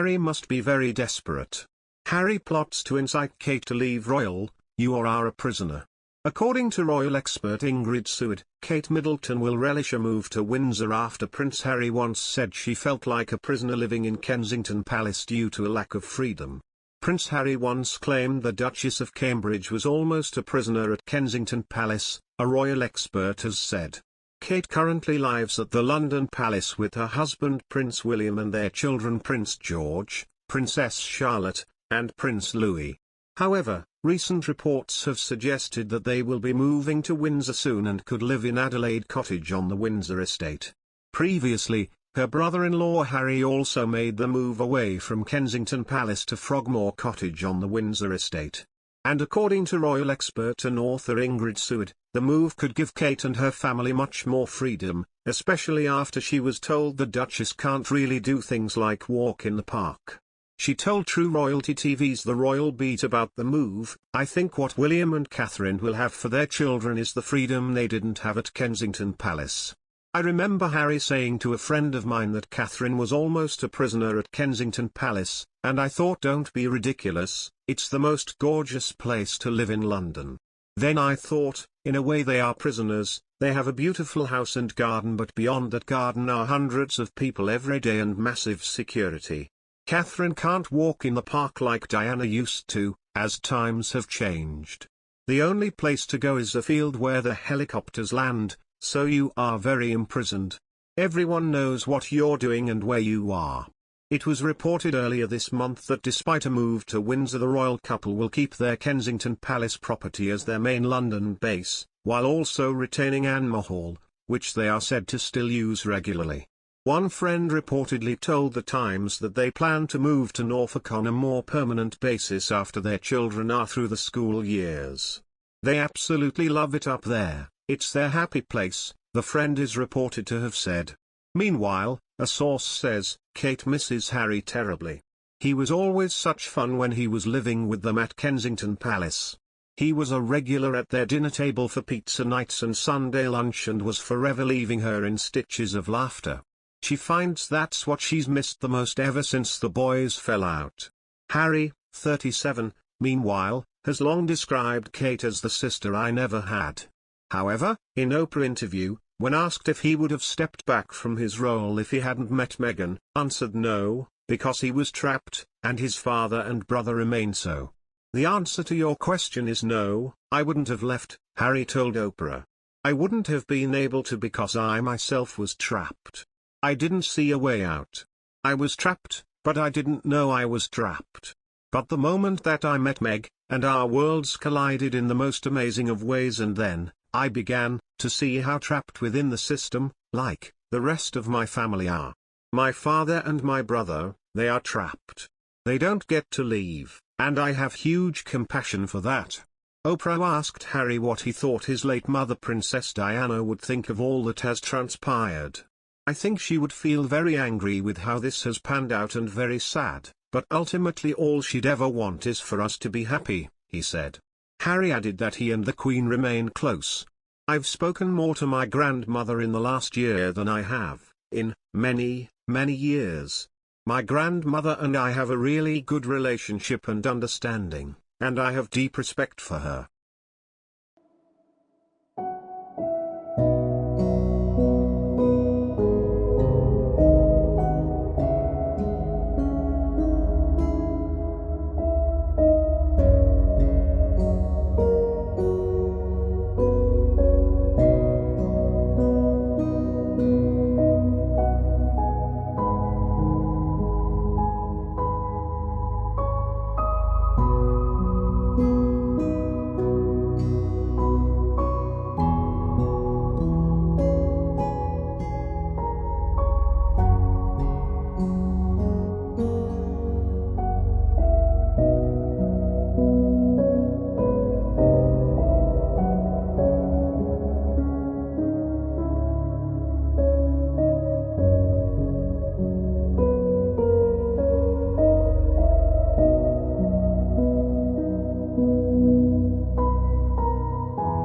Harry must be very desperate. Harry plots to incite Kate to leave royal, you are a prisoner. According to royal expert INCITE, Kate Middleton will relish a move to Windsor after Prince Harry once said she felt like a prisoner living in Kensington Palace due to a lack of freedom. Prince Harry once claimed the Duchess of Cambridge was almost a prisoner at Kensington Palace, a royal expert has said. Kate currently lives at the London Palace with her husband Prince William and their children Prince George, Princess Charlotte, and Prince Louis. However, recent reports have suggested that they will be moving to Windsor soon and could live in Adelaide Cottage on the Windsor estate. Previously, her brother-in-law Harry also made the move away from Kensington Palace to Frogmore Cottage on the Windsor estate. And according to royal expert and author INCITE, the move could give Kate and her family much more freedom, especially after she was told the Duchess can't really do things like walk in the park. She told True Royalty TV's The Royal Beat about the move, I think what William and Catherine will have for their children is the freedom they didn't have at Kensington Palace. I remember Harry saying to a friend of mine that Catherine was almost a prisoner at Kensington Palace, and I thought don't be ridiculous, it's the most gorgeous place to live in London. Then I thought, in a way they are prisoners, they have a beautiful house and garden but beyond that garden are hundreds of people every day and massive security. Catherine can't walk in the park like Diana used to, as times have changed. The only place to go is a field where the helicopters land, so you are very imprisoned. Everyone knows what you're doing and where you are. It was reported earlier this month that despite a move to Windsor the royal couple will keep their Kensington Palace property as their main London base, while also retaining Anne Hall, which they are said to still use regularly. One friend reportedly told The Times that they plan to move to Norfolk on a more permanent basis after their children are through the school years. They absolutely love it up there, it's their happy place, the friend is reported to have said. Meanwhile, a source says, Kate misses Harry terribly. He was always such fun when he was living with them at Kensington Palace. He was a regular at their dinner table for pizza nights and Sunday lunch and was forever leaving her in stitches of laughter. She finds that's what she's missed the most ever since the boys fell out. Harry, 37, meanwhile, has long described Kate as the sister I never had. However, in Oprah interview, when asked if he would have stepped back from his role if he hadn't met Meghan, answered no, because he was trapped, and his father and brother remain so. The answer to your question is no, I wouldn't have left, Harry told Oprah. I wouldn't have been able to because I myself was trapped. I didn't see a way out. I was trapped, but I didn't know I was trapped. But the moment that I met Meg, and our worlds collided in the most amazing of ways, and then, I began to see how trapped within the system, like the rest of my family are. My father and my brother, they are trapped. They don't get to leave, and I have huge compassion for that. Oprah asked Harry what he thought his late mother Princess Diana would think of all that has transpired. I think she would feel very angry with how this has panned out and very sad, but ultimately all she'd ever want is for us to be happy, he said. Harry added that he and the Queen remain close. I've spoken more to my grandmother in the last year than I have in many, many years. My grandmother and I have a really good relationship and understanding, and I have deep respect for her.